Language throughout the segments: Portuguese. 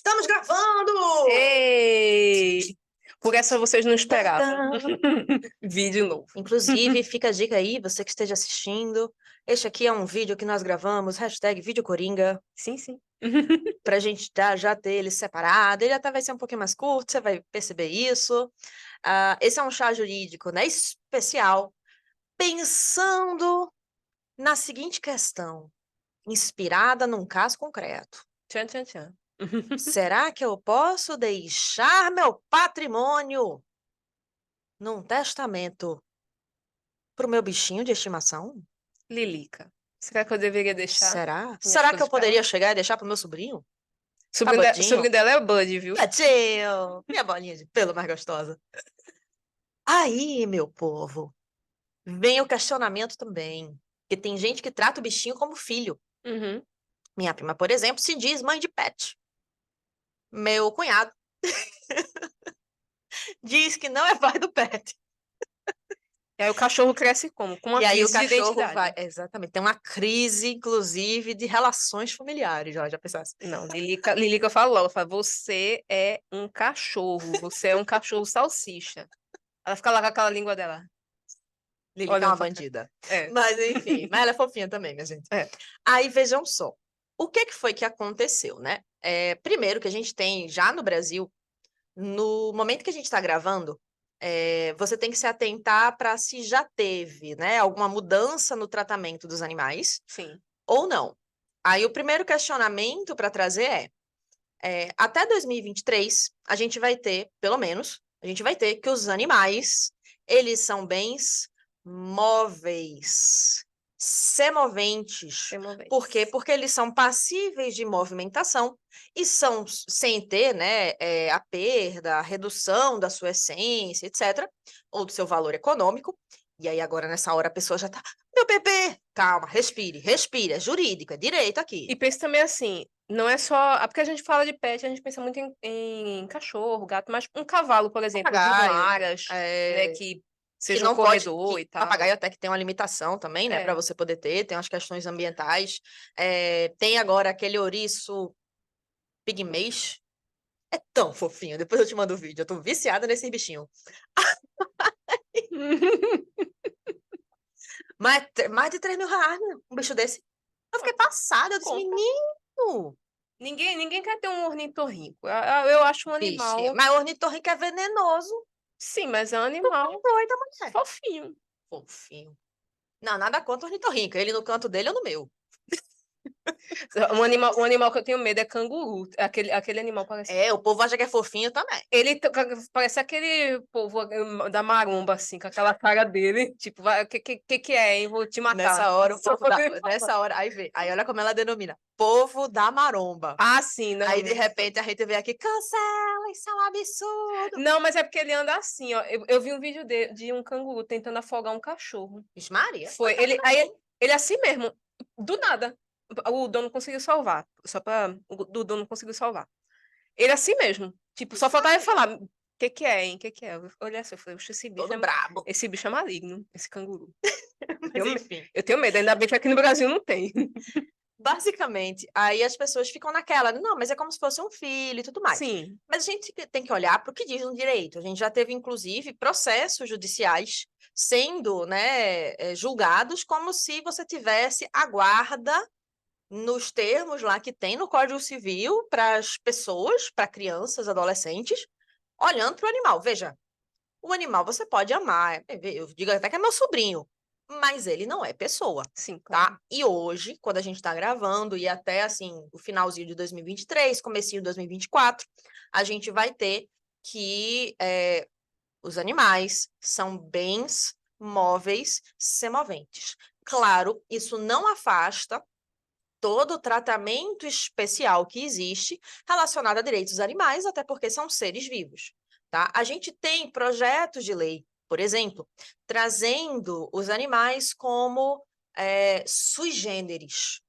Estamos gravando! Ei! Por essa vocês não esperavam. Vídeo novo. Inclusive, fica a dica aí, você que esteja assistindo. Este aqui é um vídeo que nós gravamos, hashtag Vídeo Coringa, Sim, sim. pra gente já ter ele separado. Ele até vai ser um pouquinho mais curto, você vai perceber isso. Esse é um chá jurídico, né, especial, pensando na seguinte questão, inspirada num caso concreto. Tchan, tchan, tchan. Será que eu posso deixar meu patrimônio num testamento pro meu bichinho de estimação? Lilica, será que eu deveria deixar Será? minhas Será que eu coisas pra ela? poderia chegar e deixar pro meu sobrinho? Sobrinho Sabadinho? dela é o Bud, viu? Tadinho! Minha bolinha de pelo mais gostosa. Aí, meu povo, vem o questionamento também. Porque tem gente que trata o bichinho como filho. Uhum. Minha prima, por exemplo, se diz mãe de pet. Meu cunhado diz que não é pai do pet. E aí o cachorro cresce como? Com uma E aí o crise de cachorro vai. identidade. Exatamente. Tem uma crise, inclusive, de relações familiares. Já pensasse. Não, Lilica falou, ela fala, você é um cachorro, você é um cachorro salsicha. Ela fica lá com aquela língua dela, Lilica é olhando uma pra cá. bandida. É. Mas enfim, mas ela é fofinha também, minha gente. É. Aí vejam só. O que que foi que aconteceu, né? Primeiro que a gente tem já no Brasil, no momento que a gente está gravando, você tem que se atentar para se já teve, né, alguma mudança no tratamento dos animais Sim. ou não. Aí o primeiro questionamento para trazer até 2023, a gente vai ter, pelo menos, a gente vai ter que os animais, eles são bens móveis, semoventes. Por quê? Porque eles são passíveis de movimentação e são, sem ter, né, a perda, a redução da sua essência, etc., ou do seu valor econômico. E aí agora, nessa hora, a pessoa já tá, meu bebê, calma, respire, respire, é jurídico, é direito aqui. E pensa também assim, não é só. Porque a gente fala de pet, a gente pensa muito em cachorro, gato, mas um cavalo, por exemplo, de um Papagaio, aras, né, que que seja um não pode, corredor que e tal. papagaio até que tem uma limitação também, né, para É. você poder ter, tem umas questões ambientais. Tem agora aquele ouriço pigmês, é tão fofinho, depois eu te mando o vídeo, eu tô viciada nesse bichinho. Mais de 3 mil reais, né, um bicho desse. Eu fiquei passada, eu disse, Compra. menino, Ninguém quer ter um ornitorrinco. Eu acho um vixe, animal. mas o ornitorrinco é venenoso. Sim, mas é um Tô animal doida, mulher. fofinho. Fofinho. Não, nada contra o ornitorrinco, ele no canto dele ou no meu. Um animal que eu tenho medo é canguru. Aquele animal parece. O povo acha que é fofinho também. Parece aquele povo da maromba, assim, com aquela cara dele. Tipo, que é, hein? Vou te matar. Nessa hora, Só poder falar. nessa hora, aí vê, aí olha como ela denomina, povo da maromba. Ah, sim, Aí, não. de repente, a gente vê aqui, cancela, isso é um absurdo. Não, mas é porque ele anda assim, ó. Eu vi um vídeo de um canguru tentando afogar um cachorro. Vixe Maria. Foi. Ele assim mesmo, do nada. O dono conseguiu salvar. O dono conseguiu salvar. Ele assim mesmo. Tipo, só Vixe faltava ele Maria. falar: o que é, hein? O que é? Eu olhei assim, eu falei: "Oxe, Todo brabo. esse bicho é maligno, esse canguru. Mas, enfim. Eu tenho medo, ainda bem que aqui no Brasil não tem." Basicamente, aí as pessoas ficam naquela, não, mas é como se fosse um filho e tudo mais. Sim. Mas a gente tem que olhar para o que diz no direito. A gente já teve, inclusive, processos judiciais sendo, né, julgados como se você tivesse a guarda nos termos lá que tem no Código Civil para as pessoas, para crianças, adolescentes, olhando para o animal. Veja, o animal você pode amar, eu digo até que é meu sobrinho, mas ele não é pessoa, Sim, claro. tá? E hoje, quando a gente está gravando, e até assim, o finalzinho de 2023, comecinho de 2024, a gente vai ter que os animais são bens móveis semoventes. Claro, isso não afasta todo o tratamento especial que existe relacionado a direitos dos animais, até porque são seres vivos, tá? A gente tem projetos de lei, por exemplo, trazendo os animais como sui generis.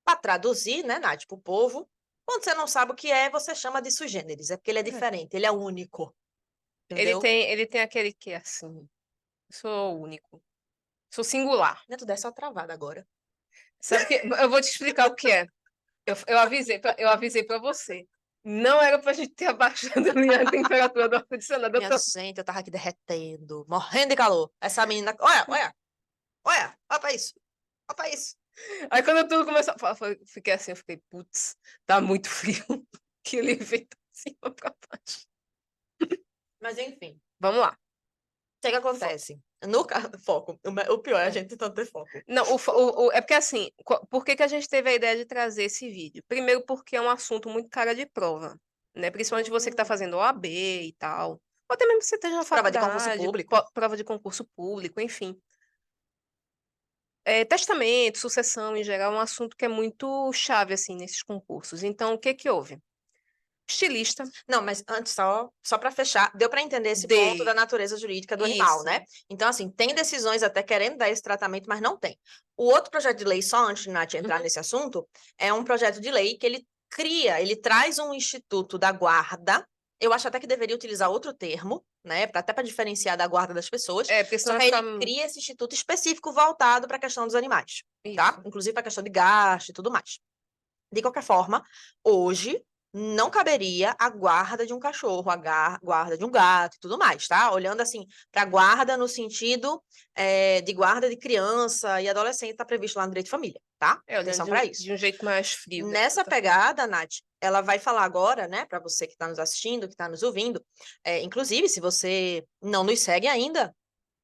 Para traduzir, né, Nath, para o povo, quando você não sabe o que é, você chama de sui generis, é porque ele é É. diferente, ele é único, entendeu? Ele tem aquele que é assim. Eu sou único. Sou singular. Né, tu dá só travada agora. Sabe que eu vou te explicar o que é. Eu avisei para você. Não era pra gente ter abaixado a temperatura do ar-condicionado. Minha gente, eu tava aqui derretendo, morrendo de calor. Essa menina. Olha, olha, olha, olha pra isso. Olha pra isso. Aí quando tudo começou a falar, fiquei assim, eu fiquei, putz, tá muito frio. Que ele veio de cima pra baixo. Mas enfim, o Vamos lá. que acontece? Foco. O pior é a gente tentando ter foco. Não, é porque assim, por que que a gente teve a ideia de trazer esse vídeo? Primeiro porque é um assunto muito cara de prova, né? Principalmente você que está fazendo OAB e tal. Ou até mesmo você esteja na Prova de concurso faculdade, público. prova de concurso público, enfim. Testamento, sucessão em geral, é um assunto que é muito chave, assim, nesses concursos. Então, o que que houve? Estilista Não, mas antes, só para fechar, deu para entender esse ponto da natureza jurídica do animal, Isso. né? Então, assim, tem decisões até querendo dar esse tratamento, mas não tem. O outro projeto de lei, só antes de Nath entrar nesse assunto, é um projeto de lei que ele traz um instituto da guarda. Eu acho até que deveria utilizar outro termo, né? Até para diferenciar da guarda das pessoas. Porque Só senão que vai aí ele cria esse instituto específico voltado para a questão dos animais, tá? Isso. Inclusive para a questão de gasto e tudo mais. De qualquer forma, hoje não caberia a guarda de um cachorro, a guarda de um gato e tudo mais, tá? Olhando assim para guarda no sentido de guarda de criança e adolescente, tá previsto lá no direito de família, tá? Olhando Atenção para isso. de um jeito mais frio. Nessa pegada, Nath, ela vai falar agora, né, para você que está nos assistindo, que está nos ouvindo, inclusive, se você não nos segue ainda,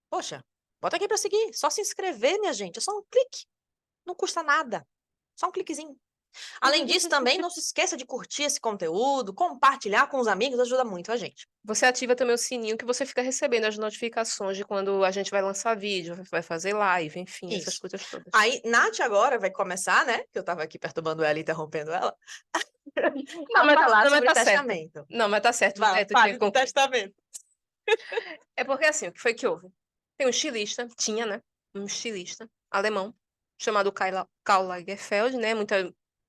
poxa, bota aqui para seguir, só se inscrever, minha gente, é só um clique, não custa nada, só um cliquezinho. Além disso, também não se esqueça de curtir esse conteúdo, compartilhar com os amigos, ajuda muito a gente. Você ativa também o sininho que você fica recebendo as notificações de quando a gente vai lançar vídeo, vai fazer live, enfim, essas Isso. coisas todas. Aí, Nath agora vai começar, né? Que eu tava aqui perturbando ela e interrompendo ela. Não, mas falar não, mas sobre tá testamento. certo. Não, mas tá certo. Vai, Tu fale do testamento. É porque assim, o que foi que houve? Tem um estilista, tinha, né? Um estilista alemão, chamado Karl Lagerfeld, né?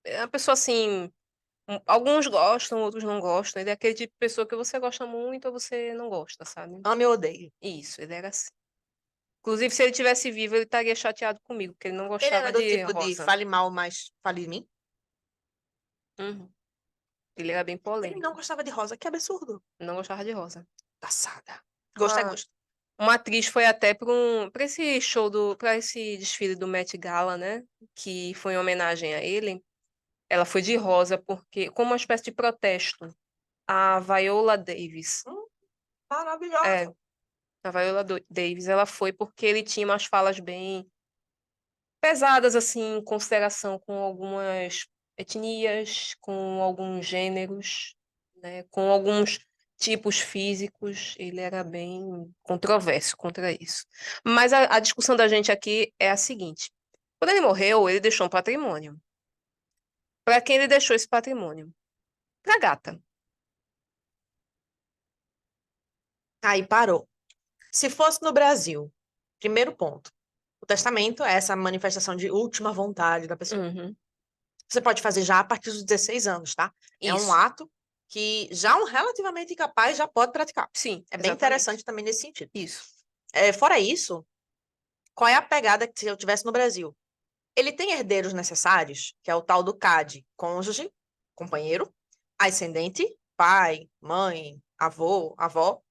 É uma pessoa assim, alguns gostam, outros não gostam. Ele é aquele tipo de pessoa que você gosta muito ou você não gosta, sabe? Ame ou odeio. Isso, ele era assim. Inclusive, se ele tivesse vivo, ele estaria chateado comigo, porque ele não Ele gostava era do de tipo de rosa. fale mal, mas fale de mim? Uhum. Ele era bem Ele polêmico. não gostava de rosa, que absurdo. Não gostava de rosa. Passada. Gosto é Uma, gosto. uma atriz foi até para esse para esse desfile do Met Gala, né? Que foi em homenagem a ele. Ela foi de rosa porque, como uma espécie de protesto, a Viola Davis. Maravilhosa. A Viola Davis, ela foi porque ele tinha umas falas bem pesadas, assim, em consideração com algumas etnias, com alguns gêneros, né, com alguns tipos físicos. Ele era bem controverso contra isso. Mas a discussão da gente aqui é a seguinte: quando ele morreu, ele deixou um patrimônio. Para quem ele deixou esse patrimônio? Para a gata. Aí parou. Se fosse no Brasil, primeiro ponto. O testamento é essa manifestação de última vontade da pessoa. Uhum. Você pode fazer já a partir dos 16 anos, tá? É um Isso. ato que já um relativamente incapaz já pode praticar. Sim, É bem exatamente. interessante também nesse sentido. Isso. Fora isso, qual é a pegada que se eu tivesse no Brasil? Ele tem herdeiros necessários, que é o tal do CAD, cônjuge, companheiro, ascendente, pai, mãe, avô, avó,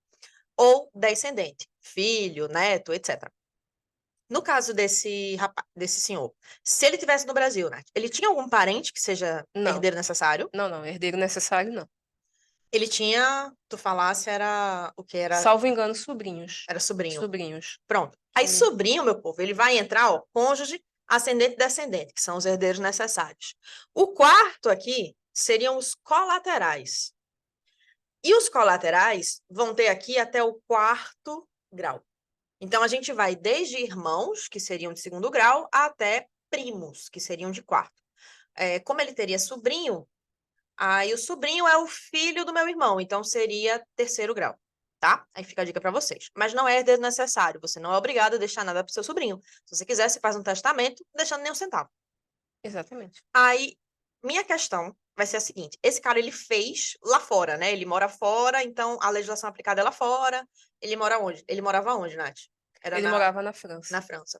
ou descendente, filho, neto, etc. No caso desse senhor, se ele tivesse no Brasil, né? Ele tinha algum parente que seja Não, herdeiro necessário? não, herdeiro necessário não. Ele tinha, tu falasse, era o que era? Salvo engano, sobrinhos. Era sobrinho. Sobrinhos. Pronto. Aí, Sim. sobrinho, meu povo, ele vai entrar, ó, cônjuge, ascendente e descendente, que são os herdeiros necessários. O quarto aqui seriam os colaterais. E os colaterais vão ter aqui até o quarto grau. Então, a gente vai desde irmãos, que seriam de segundo grau, até primos, que seriam de quarto. Como ele teria sobrinho, aí o sobrinho é o filho do meu irmão, então seria terceiro grau, tá? Aí fica a dica para vocês. Mas não é herdeiro necessário, você não é obrigado a deixar nada para o seu sobrinho. Se você quiser, você faz um testamento, deixando nem um centavo. Exatamente. Aí, minha questão vai ser a seguinte: esse cara, ele fez lá fora, né? Ele mora fora, então a legislação aplicada é lá fora. Ele mora onde? Ele morava onde, Nath? Ele morava na França. Na França.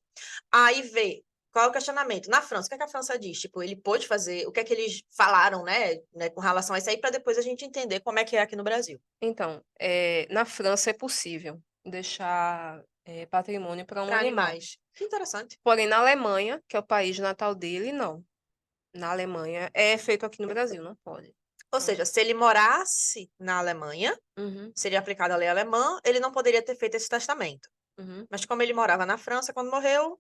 Aí vê, qual é o questionamento? Na França, o que é que a França diz? Tipo, ele pôde fazer, o que é que eles falaram, né, com relação a isso aí, para depois a gente entender como é aqui no Brasil. Então, na França é possível deixar, patrimônio para um Para animal. animais. Que interessante. Porém, na Alemanha, que é o país natal dele, não. Na Alemanha é feito aqui no Brasil, não pode. Ou seja, se ele morasse na Alemanha, Uhum, seria aplicada a lei alemã, ele não poderia ter feito esse testamento. uhum, Mas como ele morava na França, quando morreu,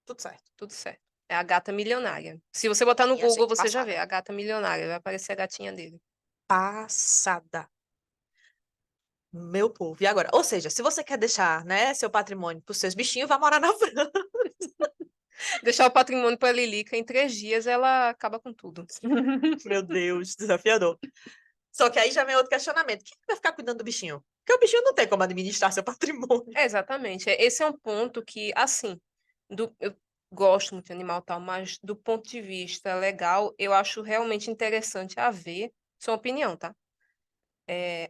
tudo certo. tudo certo. É a gata milionária. Se você botar no Minha Google, gente você já vê passada. a gata milionária, vai aparecer a gatinha dele. Passada. Meu povo. E agora? Ou seja, se você quer deixar, né, seu patrimônio para os seus bichinhos, vá morar na França. Deixar o patrimônio para Lilica, em 3 dias ela acaba com tudo. Meu Deus, desafiador. Só que aí já vem outro questionamento. Quem vai ficar cuidando do bichinho? Porque o bichinho não tem como administrar seu patrimônio. É, exatamente. Esse é um ponto que, assim, eu gosto muito de animal tal, mas do ponto de vista legal, eu acho realmente interessante haver, sua opinião, tá?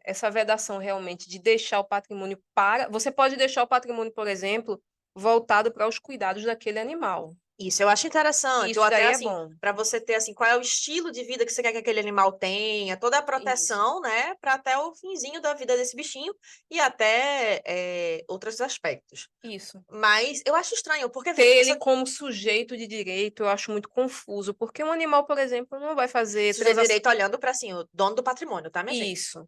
Essa vedação realmente de deixar o patrimônio para. Você pode deixar o patrimônio, por exemplo, voltado para os cuidados daquele animal. Isso eu acho interessante. Ou Isso até daí é assim, bom. para você ter assim, qual é o estilo de vida que você quer que aquele animal tenha, toda a Isso, proteção, né, para até o finzinho da vida desse bichinho e até outros aspectos. isso. Mas eu acho estranho, porque Ter veja, ele como sujeito de direito, eu acho muito confuso, porque um animal, por exemplo, não vai fazer sujeito de transação. direito olhando para assim, o dono do patrimônio, tá, minha gente? Isso.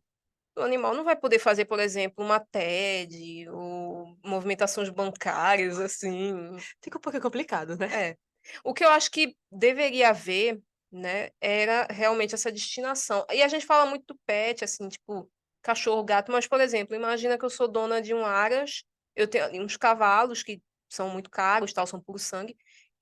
O animal não vai poder fazer, por exemplo, uma TED ou movimentações bancárias, assim. Fica um pouco complicado, né? É. O que eu acho que deveria haver, né, era realmente essa destinação. E a gente fala muito do pet, assim, tipo, cachorro, gato, mas, por exemplo, imagina que eu sou dona de um aras, eu tenho ali uns cavalos que são muito caros, tal, são puro sangue,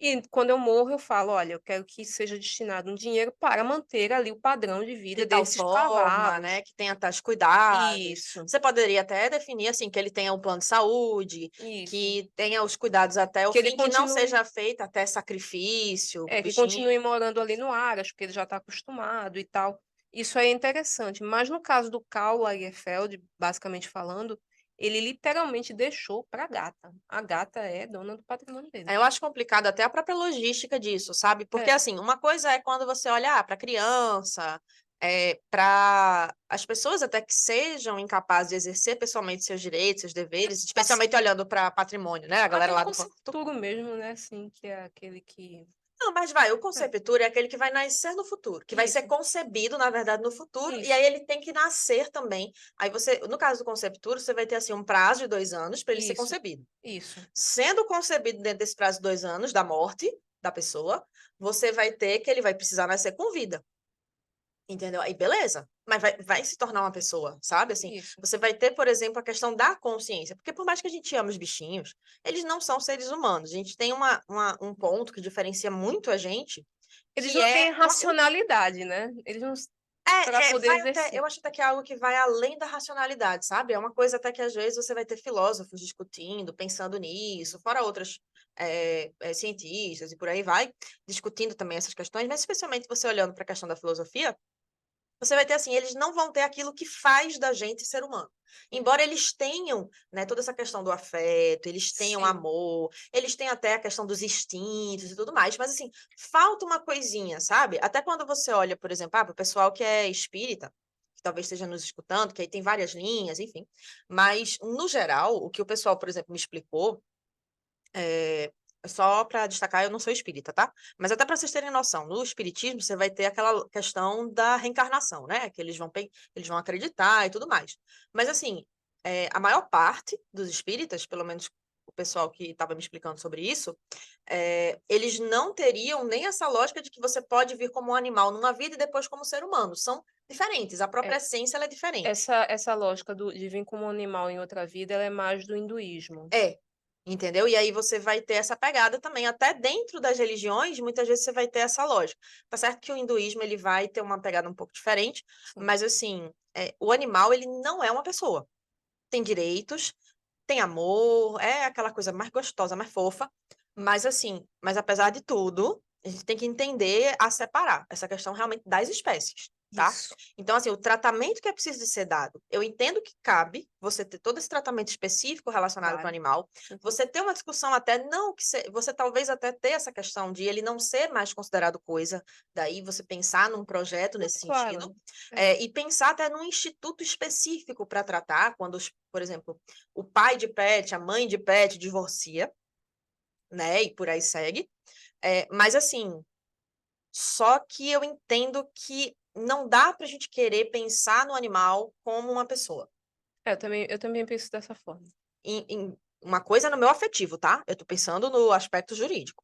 e quando eu morro, eu falo, olha, eu quero que seja destinado um dinheiro para manter ali o padrão de De vida tal desses forma, cavalos. né, que tenha tais cuidados. Isso, Você poderia até definir assim que ele tenha um plano de saúde, isso. que tenha os cuidados até o Que ele fim, que não continue seja feito até sacrifício pro que bichinho. continue morando ali no Aras, porque ele já está acostumado e tal. Isso aí é interessante. Mas no caso do Karl Lagerfeld, basicamente falando, ele literalmente deixou para a gata. A gata é dona do patrimônio dele. Eu acho complicado até a própria logística disso, sabe? Porque É, assim, uma coisa é quando você olha para criança, para as pessoas até que sejam incapazes de exercer pessoalmente seus direitos, seus deveres, especialmente assim, olhando para patrimônio, né? A até galera o lá do Porto. concepturo mesmo, né? Assim, que é aquele que. Não, mas vai, o É, conceptor é aquele que vai nascer no futuro, que vai ser isso, concebido, na verdade, no futuro, e isso, aí ele tem que nascer também. Aí você, no caso do conceptor, você vai ter assim um prazo de 2 anos para ele ser isso, concebido. isso, Sendo concebido dentro desse prazo de 2 anos da morte da pessoa, você vai ter que ele vai precisar nascer com vida. Entendeu? Aí beleza, mas vai se tornar uma pessoa, sabe? Assim, isso. você vai ter, por exemplo, a questão da consciência, porque por mais que a gente ame os bichinhos, eles não são seres humanos. A gente tem um ponto que diferencia muito a gente, Eles que não é têm racionalidade, né? Eles não. Para poder vai até, exercer. eu acho até que é algo que vai além da racionalidade, sabe? É uma coisa até que às vezes você vai ter filósofos discutindo, pensando nisso, fora outras cientistas e por aí vai, discutindo também essas questões, mas especialmente você olhando para a questão da filosofia, você vai ter assim, eles não vão ter aquilo que faz da gente ser humano. Embora eles tenham, né, toda essa questão do afeto, eles tenham Sim, amor, eles têm até a questão dos instintos e tudo mais, mas assim, falta uma coisinha, sabe? Até quando você olha, por exemplo, para o pessoal que é espírita, que talvez esteja nos escutando, que aí tem várias linhas, enfim, mas no geral, o que o pessoal, por exemplo, me explicou é, só para destacar, eu não sou espírita, tá? Mas até para vocês terem noção, no espiritismo você vai ter aquela questão da reencarnação, né? Que eles vão acreditar e tudo mais. Mas assim, a maior parte dos espíritas, pelo menos o pessoal que estava me explicando sobre isso, eles não teriam nem essa lógica de que você pode vir como um animal numa vida e depois como ser humano. São diferentes, a própria é. essência ela é diferente. Essa lógica de vir como animal em outra vida, ela é mais do hinduísmo. É, entendeu? E aí você vai ter essa pegada também, até dentro das religiões, muitas vezes você vai ter essa lógica. Tá certo que o hinduísmo ele vai ter uma pegada um pouco diferente, Sim, mas assim, o animal ele não é uma pessoa. Tem direitos, tem amor, é aquela coisa mais gostosa, mais fofa, mas assim, mas apesar de tudo, a gente tem que entender a separar essa questão realmente das espécies. tá? Isso. Então, assim, o tratamento que é preciso de ser dado, eu entendo que cabe você ter todo esse tratamento específico relacionado com o Vai. animal, Uhum. você ter uma discussão até, não que você talvez até ter essa questão de ele não ser mais considerado coisa, daí você pensar num projeto nesse sentido, Claro. É. e pensar até num instituto específico para tratar, quando, por exemplo, o pai de pet, a mãe de pet divorcia, né, e por aí segue, mas assim, só que eu entendo que não dá pra gente querer pensar no animal como uma pessoa. Eu também penso dessa forma. Uma coisa no meu afetivo, tá? Eu tô pensando no aspecto jurídico,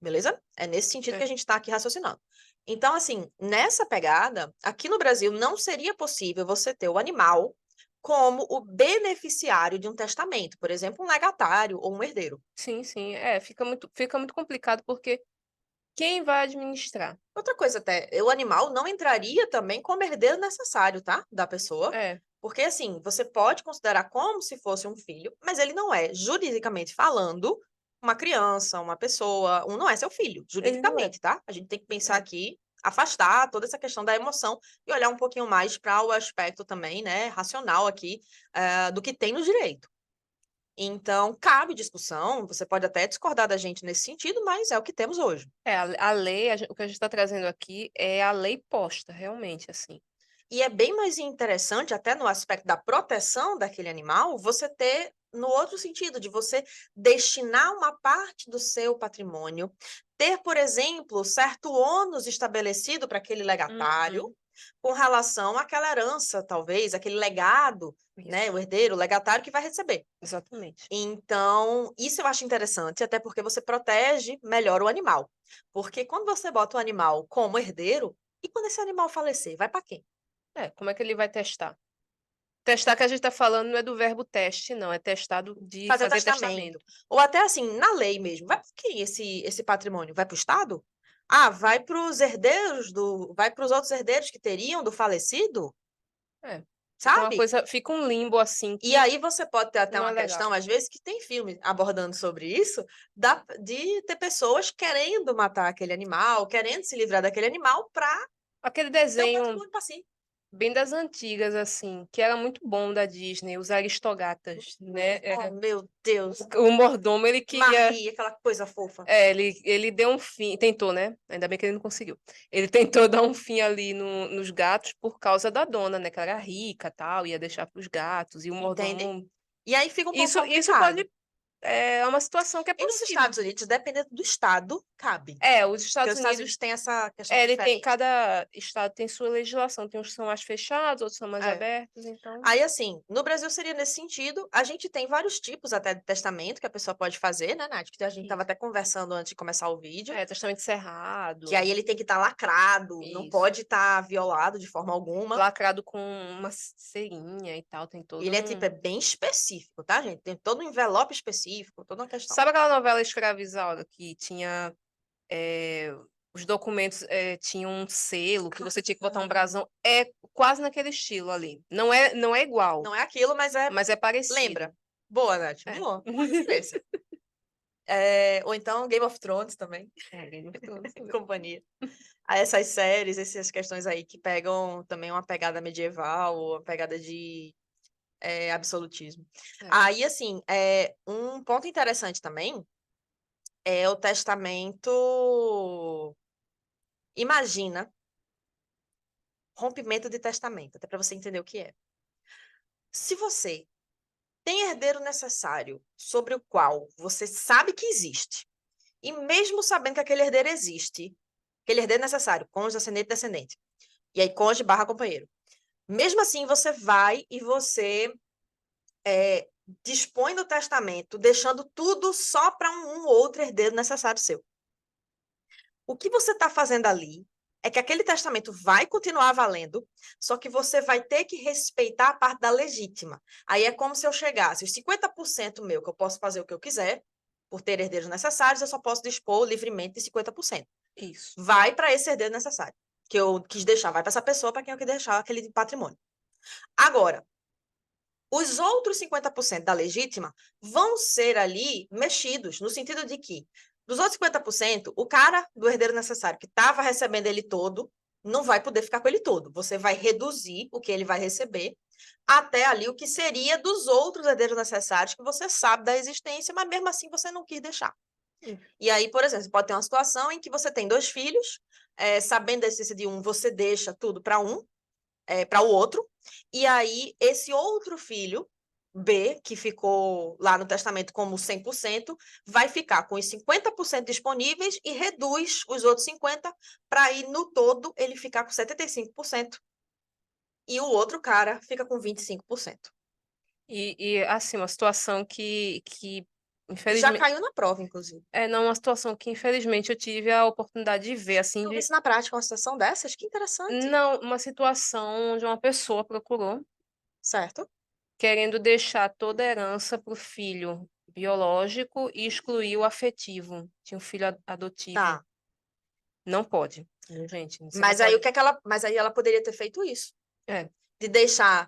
beleza? É nesse sentido que É. a gente tá aqui raciocinando. Então, assim, nessa pegada, aqui no Brasil não seria possível você ter o animal como o beneficiário de um testamento, por exemplo, um legatário ou um herdeiro. Sim, sim. Fica muito complicado, porque quem vai administrar? Outra coisa até, o animal não entraria também como herdeiro necessário, tá? Da pessoa. É, Porque, assim, você pode considerar como se fosse um filho, mas ele não é, juridicamente falando, uma criança, uma pessoa, não é seu filho, ele não é. juridicamente, tá? A gente tem que pensar É. aqui, afastar toda essa questão da emoção e olhar um pouquinho mais para o aspecto também, né, racional aqui, do que tem no direito. Então, cabe discussão, você pode até discordar da gente nesse sentido, mas é o que temos hoje. A lei, o que a gente está trazendo aqui é a lei posta, realmente, assim. E é bem mais interessante, até no aspecto da proteção daquele animal, você ter no outro sentido, de você destinar uma parte do seu patrimônio, ter, por exemplo, certo ônus estabelecido para aquele legatário, Uhum. com relação àquela herança, talvez, aquele legado, né, Isso, o herdeiro, o legatário que vai receber. exatamente. Então, isso eu acho interessante, até porque você protege melhor o animal. Porque quando você bota o animal como herdeiro, e quando esse animal falecer, vai para quem? Como é que ele vai testar? Testar, que a gente está falando, não é do verbo teste, não, é testado de Fazer o fazer testamento. testamento. Ou até assim, na lei mesmo, vai para quem esse patrimônio? Vai para o Estado? Ah, vai para os herdeiros vai para os outros herdeiros que teriam do falecido, É, sabe? fica um limbo, assim, E que aí você pode ter até não uma é legal. questão, às vezes, que tem filme abordando sobre isso, de ter pessoas querendo matar aquele animal, querendo se livrar daquele animal para Aquele ter o desenho patrimônio para si. bem das antigas, assim, que era muito bom, da Disney, os Aristogatas, né, Oh, meu Deus. o mordomo, ele queria. Marie, aquela coisa fofa. Ele deu um fim, tentou, né? Ainda bem que ele não conseguiu. Ele tentou dar um fim ali nos gatos por causa da dona, né? Que ela era rica, tal, ia deixar para os gatos, e o Entende? mordomo. E aí fica um pouco Isso complicado. pode. É uma situação que é E nos possível. Estados Unidos, dependendo do estado, cabe. Os Porque Estados os Estados Unidos, Unidos têm essa questão ele tem, diferente. cada estado tem sua legislação, tem uns que são mais fechados, outros são mais É. abertos, então. Aí, assim, no Brasil seria nesse sentido. A gente tem vários tipos até de testamento que a pessoa pode fazer, né, Nath? Que a gente estava Isso. até conversando antes de começar o vídeo. Testamento Que cerrado, aí ele tem que estar lacrado, não isso. pode estar violado de forma alguma. Lacrado com uma cerinha e tal, tem E todo ele é tipo, um. é bem específico, tá, gente? Tem todo um envelope específico, toda uma questão. Sabe aquela novela Escravizada que tinha eh, os documentos tinham um selo que você tinha que botar um brasão? É quase naquele estilo ali. Não é igual, Não é aquilo, mas é. mas é parecido. Lembra? Boa, Nath. É. Boa. Boa referência. Ou então Game of Thrones também, Game of Thrones em também. companhia. A essas séries, essas questões aí que pegam também uma pegada medieval, ou uma pegada de absolutismo. É. Aí, assim, um ponto interessante também é o testamento. Imagina, rompimento de testamento, até para você entender o que é. Se você tem herdeiro necessário sobre o qual você sabe que existe, e mesmo sabendo que aquele herdeiro existe, aquele herdeiro necessário, cônjuge, ascendente, descendente, e aí cônjuge barra companheiro, mesmo assim você vai e você dispõe do testamento, deixando tudo só para um outro herdeiro necessário seu. O que você está fazendo ali é que aquele testamento vai continuar valendo, só que você vai ter que respeitar a parte da legítima. Aí é como se eu chegasse, os 50% meu, que eu posso fazer o que eu quiser, por ter herdeiros necessários, eu só posso dispor livremente de 50%. Isso. Vai para esse herdeiro necessário, que eu quis deixar, vai para essa pessoa para quem eu quis deixar aquele patrimônio. Agora, os outros 50% da legítima vão ser ali mexidos, no sentido de que, dos outros 50%, o cara do herdeiro necessário, que estava recebendo ele todo, não vai poder ficar com ele todo. Você vai reduzir o que ele vai receber até ali o que seria dos outros herdeiros necessários que você sabe da existência, mas mesmo assim você não quis deixar. E aí, por exemplo, você pode ter uma situação em que você tem 2 filhos, sabendo da existência de um, você deixa tudo para para o outro, e aí esse outro filho, B, que ficou lá no testamento como 100%, vai ficar com os 50% disponíveis e reduz os outros 50% para aí, no todo, ele ficar com 75%. E o outro cara fica com 25%. E assim, uma situação que Já infelizmente, caiu na prova, inclusive. não, uma situação que infelizmente eu tive a oportunidade de ver, assim, Eu vi isso na prática, uma situação dessas, que interessante. não, uma situação onde uma pessoa procurou Certo? querendo deixar toda a herança para o filho biológico e excluir o afetivo. Tinha um filho adotivo. Tá. Não pode, gente. Você não Mas aí o pode. que é que ela, mas aí ela poderia ter feito isso, É. de deixar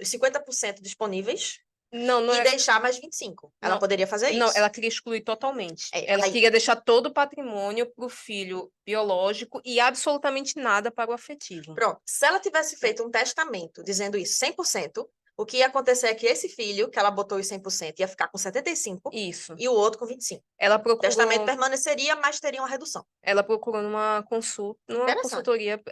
os 50% disponíveis Não, não e é. deixar mais 25%. Ela Não, poderia fazer não, isso. ela queria excluir totalmente. É, Ela aí, queria deixar todo o patrimônio para o filho biológico e absolutamente nada para o afetivo. pronto. Se ela tivesse feito um testamento dizendo isso 100%, o que ia acontecer é que esse filho, que ela botou os 100%, ia ficar com 75% Isso. e o outro com 25%. Ela O testamento procurou, permaneceria, mas teria uma redução. ela procurou numa Interessante. consultoria,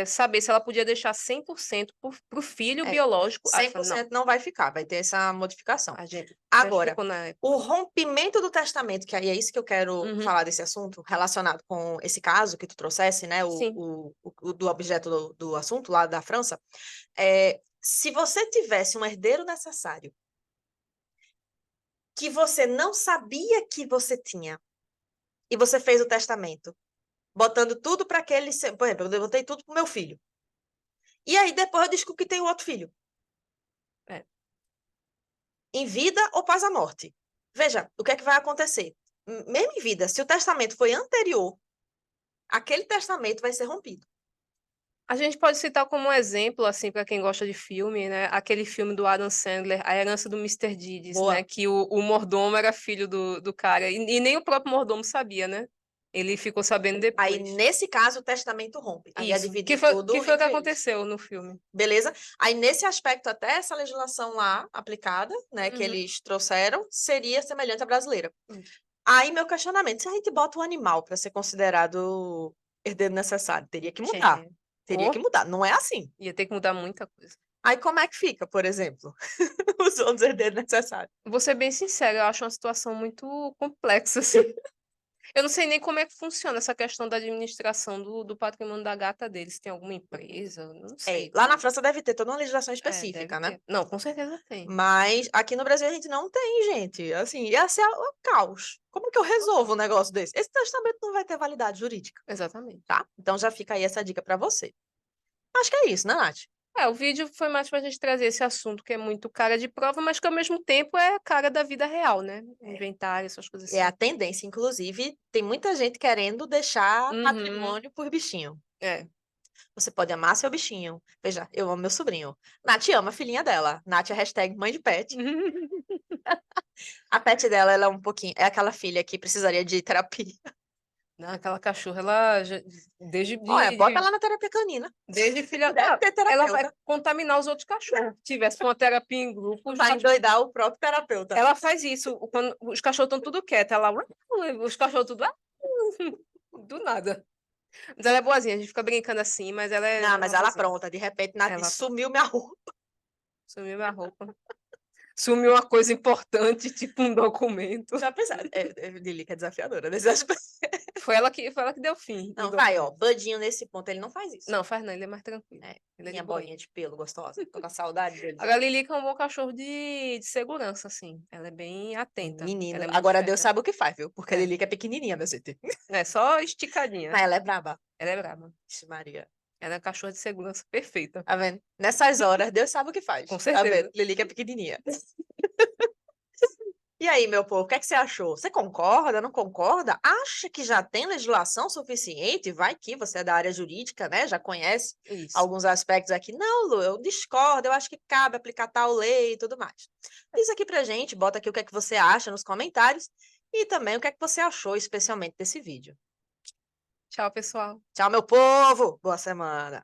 saber se ela podia deixar 100% para o filho É, biológico. Aí eu falei, não, 100% não vai ficar, vai ter essa modificação. a gente até Agora, ficou na época. o rompimento do testamento, que aí é isso que eu quero Uhum, falar desse assunto, relacionado com esse caso que tu trouxesse, né, sim. o do objeto do assunto lá da França, se você tivesse um herdeiro necessário que você não sabia que você tinha, e você fez o testamento, botando tudo para aquele, por exemplo, eu botei tudo pro meu filho. E aí depois eu descubro que tem outro filho. É. Em vida ou pós a morte. Veja, o que é que vai acontecer? Mesmo em vida, se o testamento foi anterior, aquele testamento vai ser rompido. A gente pode citar como exemplo, assim, para quem gosta de filme, né? Aquele filme do Adam Sandler, A Herança do Mr. Deeds, né? Boa. Que o mordomo era filho do cara. E nem o próprio mordomo sabia, né? Ele ficou sabendo Aí, depois. nesse caso, o testamento rompe. Aí ia Isso. dividir Que tudo foi o que entre eles. aconteceu no filme. Beleza? Aí, nesse aspecto, até essa legislação lá aplicada, né, que Uhum. eles trouxeram, seria semelhante à brasileira. Isso. Aí, meu questionamento, se a gente bota um animal para ser considerado herdeiro necessário, teria que mudar. É. Teria que mudar. Não é assim. Ia ter que mudar muita coisa. Aí, como é que fica, por exemplo, os outros herdeiros necessários? Vou ser bem sincera, eu acho uma situação muito complexa, assim. Eu não sei nem como é que funciona essa questão da administração do patrimônio da gata deles. Tem alguma empresa? Eu não sei. Lá na França deve ter toda uma legislação Deve específica, né? ter. Não, com certeza tem. Mas aqui no Brasil a gente não tem, gente. Assim, ia ser o caos. Como que eu resolvo um negócio desse? Esse testamento não vai ter validade jurídica, Exatamente. tá? Então já fica aí essa dica para você. Acho que é isso, né, Nath? O vídeo foi mais para a gente trazer esse assunto que é muito cara de prova, mas que ao mesmo tempo é cara da vida real, né? Inventário, essas coisas É a assim. tendência, inclusive, tem muita gente querendo deixar Uhum. patrimônio por bichinho. É. Você pode amar seu bichinho. Veja, eu amo meu sobrinho. Nath ama a filhinha dela. Nath é hashtag mãe de pet. A pet dela, ela é um pouquinho. É aquela filha que precisaria de terapia. Não, aquela cachorra, ela desde, Olha, bota ela na terapia canina. desde filha. Deve ter Ela vai terapeuta. contaminar os outros cachorros. Se tivesse uma terapia em grupo, Vai endoidar o próprio terapeuta. ela faz isso. Quando os cachorros estão tudo quietos, ela. Os cachorros tudo. Do nada. Mas ela é boazinha, a gente fica brincando assim, mas ela é Não, mas ela boazinha. pronta. De repente, Nath Ela sumiu minha roupa. sumiu minha roupa. Sumiu uma coisa importante, tipo um documento. Já pensaram? Lili, que é desafiadora nesse aspecto. Foi ela que deu fim no Não, vai, ó. documento. Budinho, nesse ponto, ele não faz isso. Não, faz não, ele é mais tranquilo. É, Ele é de minha boinha. bolinha de pelo gostosa. Tô com saudade dele. Agora, a Lilica é um bom cachorro de segurança, assim. Ela é bem atenta. Menino, Ela é muito agora Deus esperta. sabe o que faz, viu? Porque a É. Lili que é pequenininha, meu gente. É só esticadinha. Mas ela é braba. Ela é braba. Ixi, Maria. Ela é cachorro de segurança perfeita. Tá vendo? Nessas horas, Deus sabe o que faz. Com Tá vendo? certeza. Lili que é pequenininha. E aí, meu povo, o que é que você achou? Você concorda, não concorda? Acha que já tem legislação suficiente? Vai que você é da área jurídica, né? Já conhece Isso. alguns aspectos aqui. Não, Lu, eu discordo, eu acho que cabe aplicar tal lei e tudo mais. Diz aqui pra gente, bota aqui o que é que você acha nos comentários e também o que é que você achou especialmente desse vídeo. Tchau, pessoal. Tchau, meu povo! Boa semana!